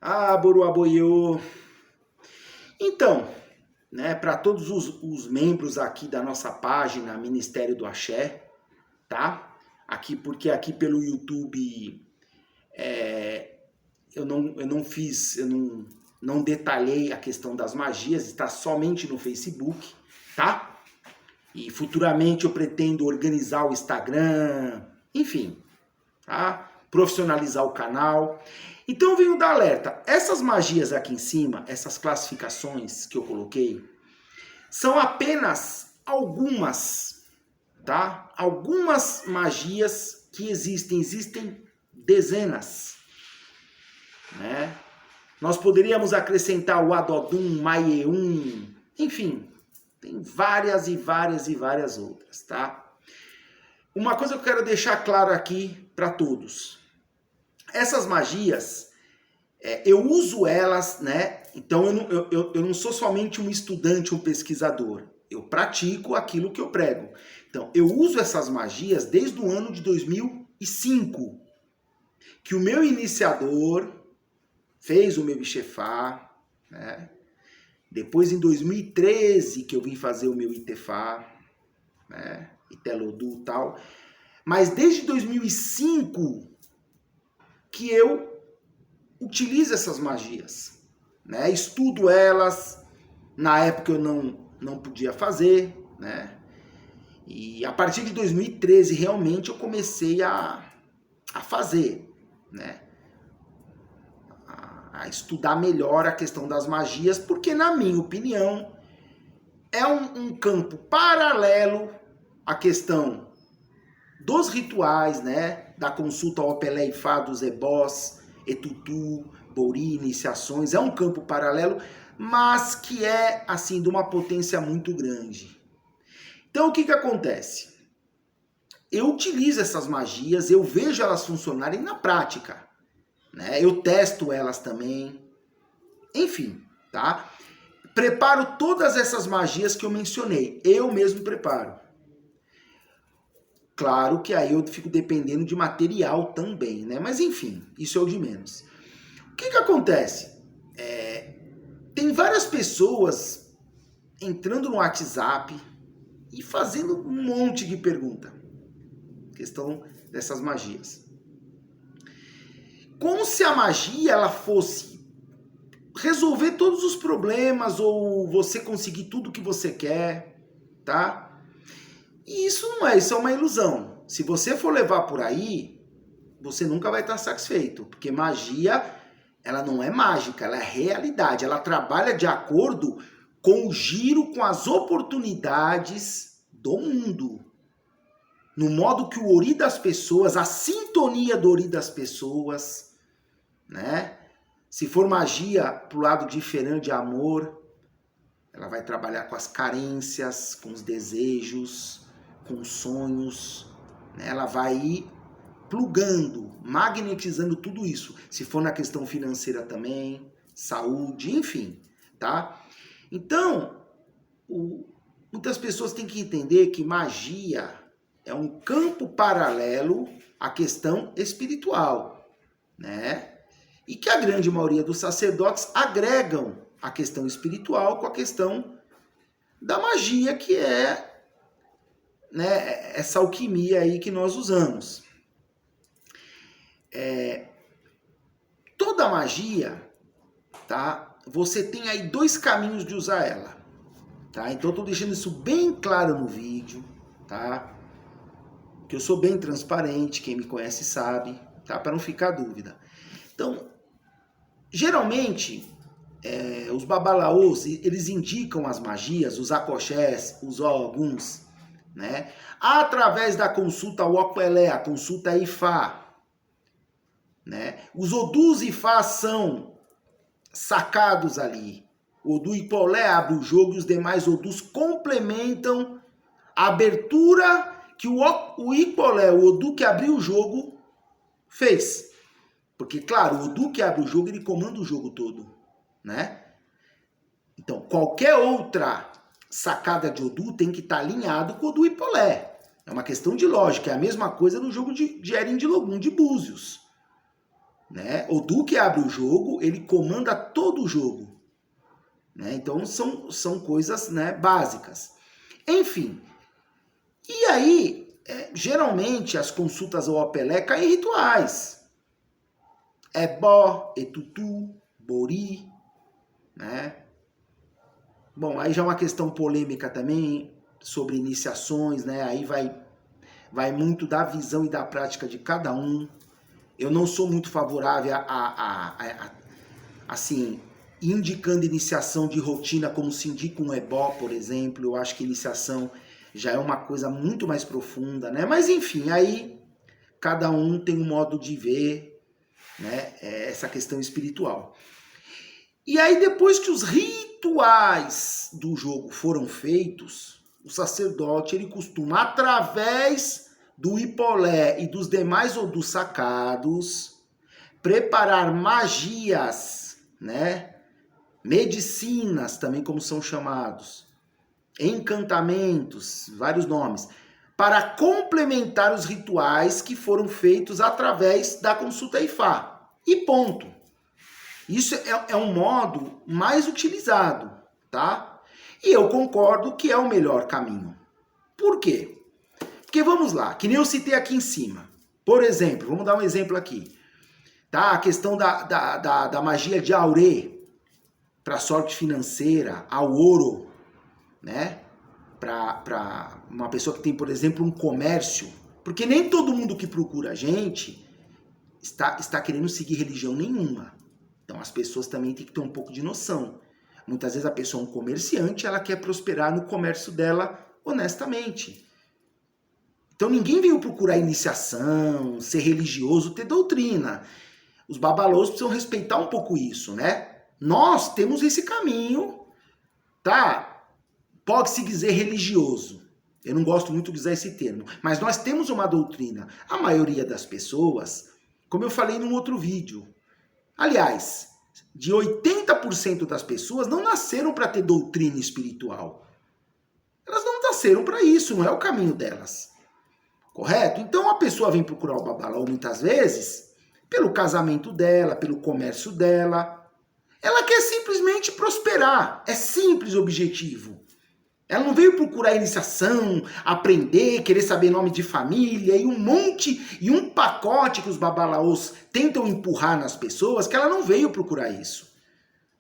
Ah, Boroaboiô. Então, né, para todos os membros aqui da nossa página Ministério do Axé, tá? Porque aqui pelo YouTube eu não detalhei a questão das magias, está somente no Facebook, tá? E futuramente eu pretendo organizar o Instagram, enfim, tá? Profissionalizar o canal. Então eu venho dar alerta. Essas magias aqui em cima, essas classificações que eu coloquei, são apenas algumas, tá? Algumas magias que existem dezenas, né? Nós poderíamos acrescentar o Adodum, Maieum, enfim, tem várias e várias outras, tá? Uma coisa que eu quero deixar claro aqui para todos. Essas magias, eu uso elas, né? Então eu não sou somente um estudante, um pesquisador. Eu pratico aquilo que eu prego. Então, eu uso essas magias desde o ano de 2005, que o meu iniciador fez o meu Ixefá, né? Depois, em 2013, que eu vim fazer o meu Itefá, né? Itelodu e tal. Mas desde 2005 que eu utilizo essas magias, né? Estudo elas. Na época eu não podia fazer, né? E a partir de 2013 realmente eu comecei a fazer, né? A estudar melhor a questão das magias, porque na minha opinião é um campo paralelo à questão dos rituais, né? Da consulta ao Pelé e Fá, dos ebós, Etutu, Bori, iniciações. É um campo paralelo, mas que é, assim, de uma potência muito grande. Então, o que acontece? Eu utilizo essas magias, eu vejo elas funcionarem na prática, né? Eu testo elas também, enfim, tá? Preparo todas essas magias que eu mencionei, eu mesmo preparo. Claro que aí eu fico dependendo de material também, né? Mas enfim, isso é o de menos. O que acontece? Tem várias pessoas entrando no WhatsApp e fazendo um monte de pergunta. Questão dessas magias. Como se a magia ela fosse resolver todos os problemas ou você conseguir tudo que você quer, tá? E isso não é, isso é uma ilusão. Se você for levar por aí, você nunca vai estar satisfeito, porque magia, ela não é mágica, ela é realidade, ela trabalha de acordo com o giro, com as oportunidades do mundo. No modo que o ori das pessoas, a sintonia do ori das pessoas, né? Se for magia pro lado diferente de amor, ela vai trabalhar com as carências, com os desejos, com os sonhos, né? Ela vai ir plugando, magnetizando tudo isso. Se for na questão financeira também, saúde, enfim, tá? Então, muitas pessoas têm que entender que magia é um campo paralelo à questão espiritual, né? E que a grande maioria dos sacerdotes agregam a questão espiritual com a questão da magia, que é, né, essa alquimia aí que nós usamos. Toda magia, tá? Você tem aí dois caminhos de usar ela, tá? Então eu tô deixando isso bem claro no vídeo, tá? Que eu sou bem transparente, quem me conhece sabe, tá? Para não ficar dúvida. Então, geralmente, os babalaôs, eles indicam as magias, os akoshés, os oguns, né? Através da consulta ao Opelé, a consulta Ifá, né? Os odus Ifá são sacados ali. O Odu Ipolé abre o jogo e os demais odus complementam a abertura que o Ipolé, o Odu que abriu o jogo, fez. Porque, claro, o Odu que abre o jogo, ele comanda o jogo todo, né? Então, qualquer outra sacada de Odu tem que estar alinhado com o Odu Ipolé. É uma questão de lógica, é a mesma coisa no jogo de Erin de Logum, de Búzios. né? Odu que abre o jogo, ele comanda todo o jogo, né? Então são coisas, né, básicas. Enfim, e aí, geralmente as consultas ao Opelé caem em rituais. Ebó, Etutu, Bori, né? Bom, aí já é uma questão polêmica também sobre iniciações, né? Aí vai muito da visão e da prática de cada um. Eu não sou muito favorável assim, indicando iniciação de rotina como se indica um ebó, por exemplo. Eu acho que iniciação já é uma coisa muito mais profunda, né? Mas enfim, aí cada um tem um modo de ver, né, essa questão espiritual. E aí depois que os rituais do jogo foram feitos, o sacerdote ele costuma, através do Hipolé e dos demais Odus sacados, preparar magias, né? Medicinas, também como são chamados, encantamentos, vários nomes, para complementar os rituais que foram feitos através da consulta Ifá. E ponto. Isso é um modo mais utilizado, tá? E eu concordo que é o melhor caminho. Por quê? Porque vamos lá, que nem eu citei aqui em cima. Por exemplo, vamos dar um exemplo aqui. Tá? A questão da magia de Aurê para sorte financeira, ao ouro, né? Para uma pessoa que tem, por exemplo, um comércio. Porque nem todo mundo que procura a gente está querendo seguir religião nenhuma. Então as pessoas também têm que ter um pouco de noção. Muitas vezes a pessoa é um comerciante, ela quer prosperar no comércio dela honestamente. Então ninguém veio procurar iniciação, ser religioso, ter doutrina. Os babalôs precisam respeitar um pouco isso, né? Nós temos esse caminho, tá? Pode-se dizer religioso. Eu não gosto muito de usar esse termo. Mas nós temos uma doutrina. A maioria das pessoas, como eu falei num outro vídeo, aliás, de 80% das pessoas não nasceram para ter doutrina espiritual. Elas não nasceram para isso, não é o caminho delas. Correto? Então a pessoa vem procurar o babalô muitas vezes pelo casamento dela, pelo comércio dela. Ela quer simplesmente prosperar. É simples o objetivo. Ela não veio procurar iniciação, aprender, querer saber nome de família e um monte, e um pacote que os babalaôs tentam empurrar nas pessoas, que ela não veio procurar isso.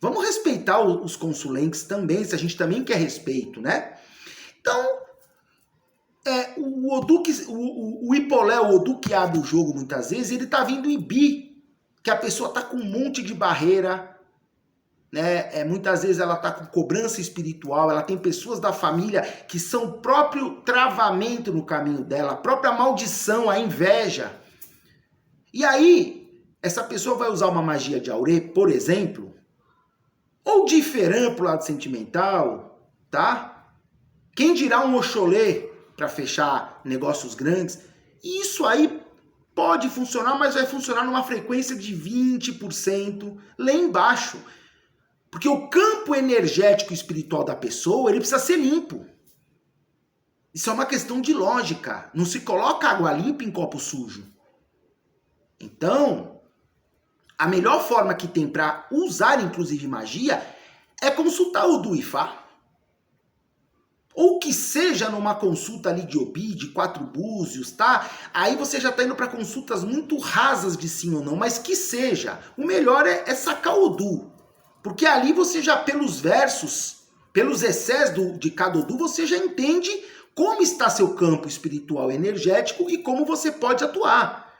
Vamos respeitar os consulentes também, se a gente também quer respeito, né? Então, o Hipolé, o Odu que abre o jogo muitas vezes, ele tá vindo inibir, que a pessoa tá com um monte de barreira, né? Muitas vezes ela está com cobrança espiritual, ela tem pessoas da família que são o próprio travamento no caminho dela, a própria maldição, a inveja. E aí, essa pessoa vai usar uma magia de Aurê, por exemplo, ou de Iferã pro lado sentimental, tá? Quem dirá um Oxolê para fechar negócios grandes? Isso aí pode funcionar, mas vai funcionar numa frequência de 20% lá embaixo. Porque o campo energético e espiritual da pessoa, ele precisa ser limpo. Isso é uma questão de lógica. Não se coloca água limpa em copo sujo. Então, a melhor forma que tem para usar, inclusive, magia, é consultar o Odu Ifá. Ou que seja numa consulta ali de Obi, de 4 búzios, tá? Aí você já tá indo para consultas muito rasas de sim ou não, mas que seja. O melhor é sacar o Odu. Porque ali você já, pelos versos, pelos excessos de cada Odu, você já entende como está seu campo espiritual energético e como você pode atuar.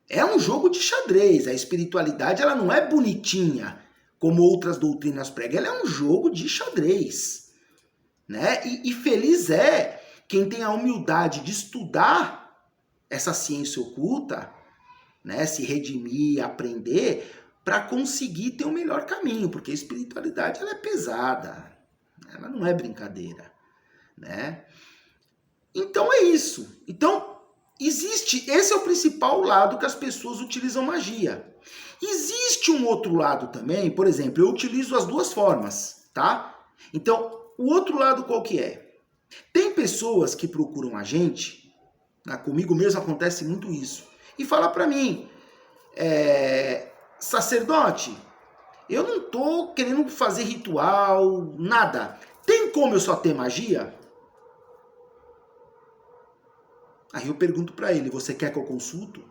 É um jogo de xadrez. A espiritualidade ela não é bonitinha, como outras doutrinas pregam. Ela é um jogo de xadrez. Né? E feliz é quem tem a humildade de estudar essa ciência oculta, né? Se redimir, aprender, para conseguir ter o melhor caminho, porque a espiritualidade ela é pesada, ela não é brincadeira, né? Então é isso. Então existe, esse é o principal lado que as pessoas utilizam magia. Existe um outro lado também, por exemplo, eu utilizo as duas formas, tá? Então o outro lado qual que é? Tem pessoas que procuram a gente, né, comigo mesmo acontece muito isso, e fala para mim, sacerdote, eu não tô querendo fazer ritual, nada. Tem como eu só ter magia? Aí eu pergunto para ele, você quer que eu consulto?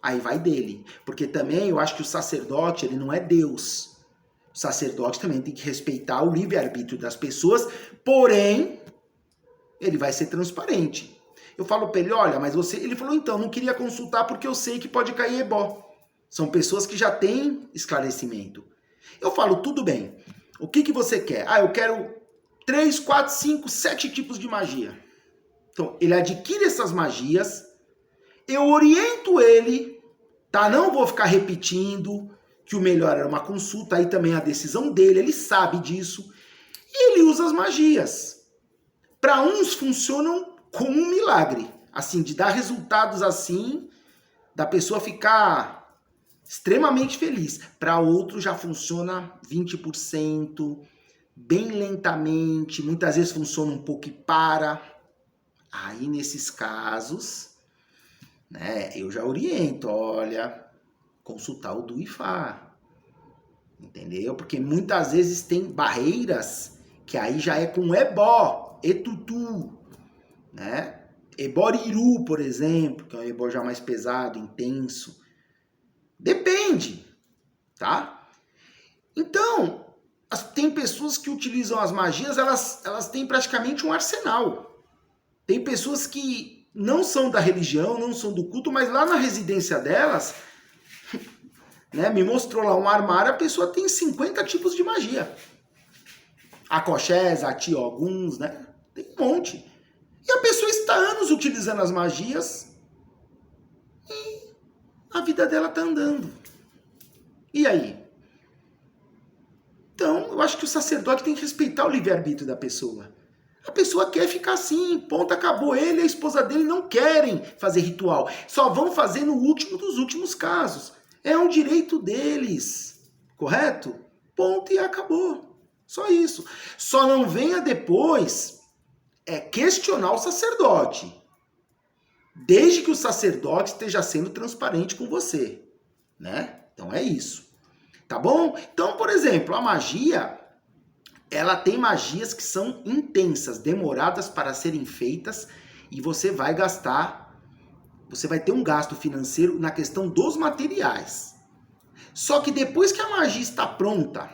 Aí vai dele. Porque também eu acho que o sacerdote, ele não é Deus. O sacerdote também tem que respeitar o livre-arbítrio das pessoas, porém, ele vai ser transparente. Eu falo para ele, olha, mas você... Ele falou, então, não queria consultar porque eu sei que pode cair ebó. São pessoas que já têm esclarecimento. Eu falo, tudo bem. O que você quer? Ah, eu quero 3, 4, 5, 7 tipos de magia. Então, ele adquire essas magias, eu oriento ele, tá? Não vou ficar repetindo que o melhor era uma consulta, aí também é a decisão dele, ele sabe disso. E ele usa as magias. Para uns funcionam como um milagre, assim, de dar resultados assim, da pessoa ficar extremamente feliz. Para outros já funciona 20%, bem lentamente, muitas vezes funciona um pouco e para. Aí nesses casos, né, eu já oriento, olha, consultar o do Ifá, entendeu? Porque muitas vezes tem barreiras que aí já é com ebó, etutu, né? Eboriru, por exemplo, que é um ebó já mais pesado, intenso. Depende, tá? Então, tem pessoas que utilizam as magias, elas têm praticamente um arsenal. Tem pessoas que não são da religião, não são do culto, mas lá na residência delas, né, me mostrou lá um armário, a pessoa tem 50 tipos de magia. Akoshés, Ati Oguns, né? Tem um monte. E a pessoa está anos utilizando as magias e a vida dela está andando. E aí? Então, eu acho que o sacerdote tem que respeitar o livre-arbítrio da pessoa. A pessoa quer ficar assim, ponto, acabou. Ele e a esposa dele não querem fazer ritual. Só vão fazer no último dos últimos casos. É um direito deles, correto? Ponto e acabou. Só isso. Só não venha depois questionar o sacerdote. Desde que o sacerdote esteja sendo transparente com você, né? Então é isso. Tá bom? Então, por exemplo, a magia, ela tem magias que são intensas, demoradas para serem feitas, e você vai ter um gasto financeiro na questão dos materiais. Só que depois que a magia está pronta,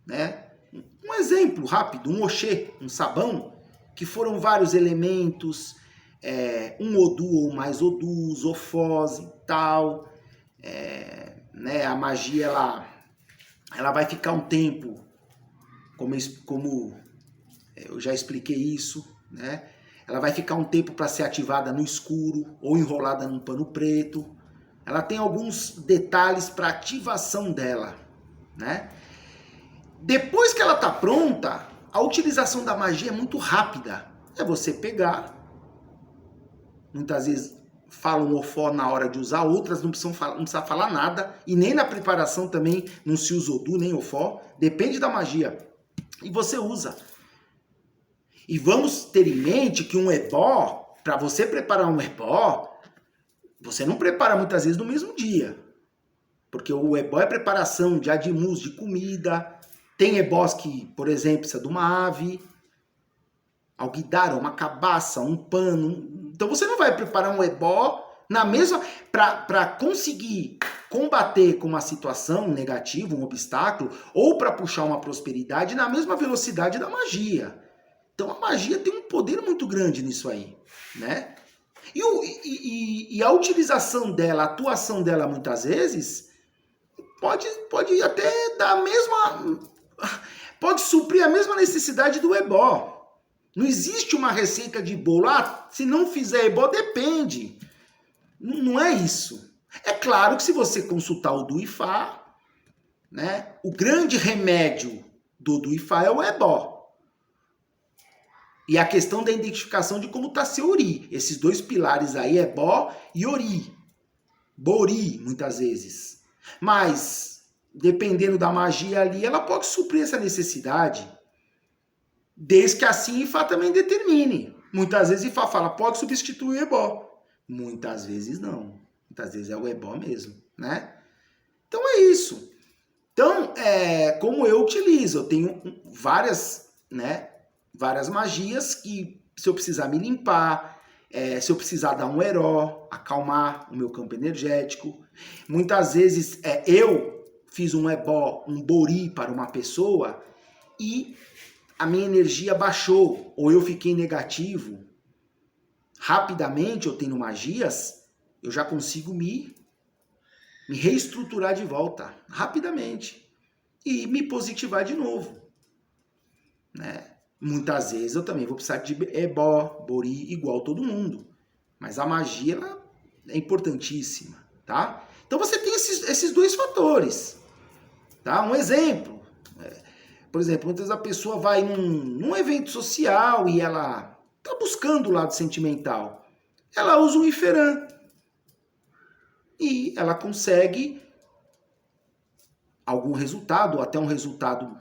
né? Um exemplo rápido, um oxê, um sabão, que foram vários elementos, um odu ou mais odus, ofós e tal, né? A magia, ela vai ficar um tempo, como eu já expliquei isso, né? Ela vai ficar um tempo para ser ativada no escuro ou enrolada num pano preto. Ela tem alguns detalhes para ativação dela, né? Depois que ela está pronta, a utilização da magia é muito rápida. É você pegar, muitas vezes falam ofó na hora de usar, outras não precisa falar nada, e nem na preparação também não se usa odu, nem ofó, depende da magia. E você usa. E vamos ter em mente que um ebó, para você preparar um ebó, você não prepara muitas vezes no mesmo dia. Porque o ebó é preparação de adimus, de comida. Tem ebós que, por exemplo, precisa de uma ave, alguidara, uma cabaça, um pano. Então você não vai preparar um ebó na mesma... Para conseguir combater com uma situação negativa, um obstáculo, ou para puxar uma prosperidade na mesma velocidade da magia. Então a magia tem um poder muito grande nisso aí, né? E a utilização dela, a atuação dela muitas vezes, pode até dar a mesma... Pode suprir a mesma necessidade do ebó. Não existe uma receita de bolo. Ah, se não fizer ebó, depende. Não é isso. É claro que se você consultar o do Ifá, né, o grande remédio do Ifá é o ebó. E a questão da identificação de como está seu ori. Esses dois pilares aí, ebó e ori. Bori, muitas vezes. Mas, dependendo da magia ali, ela pode suprir essa necessidade. Desde que assim Ifá também determine. Muitas vezes Ifá fala, pode substituir o ebó. Muitas vezes não. Muitas vezes é o ebó mesmo, né? né? Então é isso. Então, como eu utilizo, eu tenho várias, né, várias magias que se eu precisar me limpar, se eu precisar dar um heró, acalmar o meu campo energético. Muitas vezes eu fiz um ebó, um bori para uma pessoa e a minha energia baixou, ou eu fiquei negativo. Rapidamente eu tenho magias, eu já consigo me reestruturar de volta, rapidamente, e me positivar de novo, né? Muitas vezes eu também vou precisar de ebó, bori, igual todo mundo, mas a magia ela é importantíssima, tá? Então você tem esses dois fatores, tá? Um exemplo, por exemplo, muitas vezes a pessoa vai num evento social e ela tá buscando o lado sentimental, ela usa um Iferã, e ela consegue algum resultado, ou até um resultado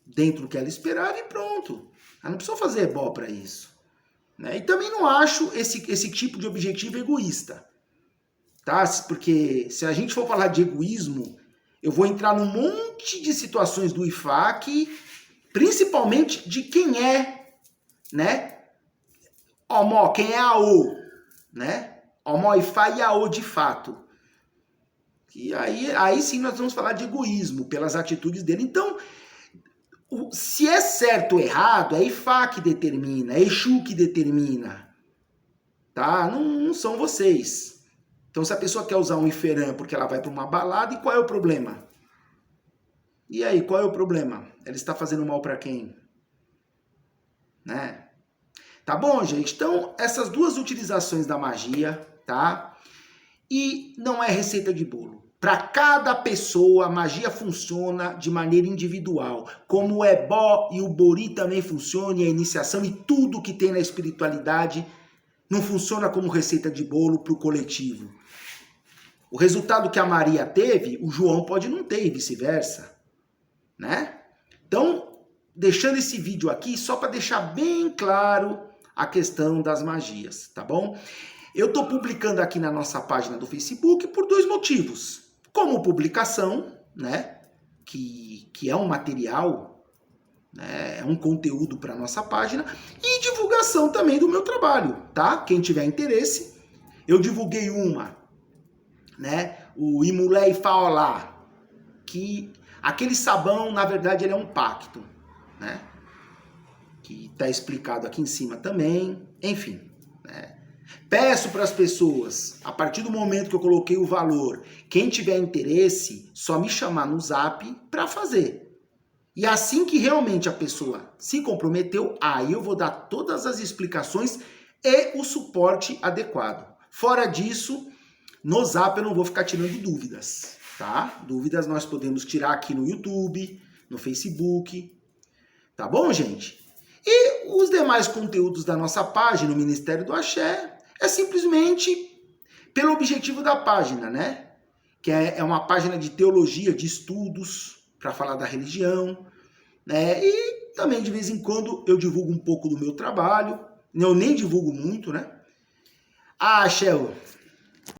dentro do que ela esperava e pronto. Ela não precisa fazer ebó para isso. Né? E também não acho esse tipo de objetivo egoísta. Tá? Porque se a gente for falar de egoísmo, eu vou entrar num monte de situações do IFAC, principalmente de quem é, né? Omó, quem é AO, né? Omó, Ifá e AO de fato. E aí sim nós vamos falar de egoísmo pelas atitudes dele. Então, se é certo ou errado, é Ifá que determina, é Exu que determina. Tá? Não são vocês. Então, se a pessoa quer usar um Iferã porque ela vai para uma balada, e qual é o problema? E aí, qual é o problema? Ela está fazendo mal para quem? Né? Tá bom, gente? Então, essas duas utilizações da magia, tá? E não é receita de bolo. Para cada pessoa, a magia funciona de maneira individual. Como o ebó e o bori também funcionam, e a iniciação e tudo que tem na espiritualidade não funciona como receita de bolo para o coletivo. O resultado que a Maria teve, o João pode não ter e vice-versa. Né? Então, deixando esse vídeo aqui só para deixar bem claro a questão das magias, tá bom? Eu estou publicando aqui na nossa página do Facebook por dois motivos. Como publicação, né, que é um material, né, é um conteúdo para a nossa página, e divulgação também do meu trabalho, tá? Quem tiver interesse, eu divulguei uma, né, o Imulé e Faolá, que aquele sabão, na verdade, ele é um pacto, né? Que está explicado aqui em cima também, enfim, né? Peço para as pessoas, a partir do momento que eu coloquei o valor, quem tiver interesse, só me chamar no Zap para fazer. E assim que realmente a pessoa se comprometeu, aí eu vou dar todas as explicações e o suporte adequado. Fora disso, no Zap eu não vou ficar tirando dúvidas, tá? Dúvidas nós podemos tirar aqui no YouTube, no Facebook, tá bom, gente? E os demais conteúdos da nossa página, o Ministério do Axé, é simplesmente pelo objetivo da página, né? Que é uma página de teologia, de estudos, para falar da religião, né? E também, de vez em quando, eu divulgo um pouco do meu trabalho. Eu nem divulgo muito, né? Ah, Axé,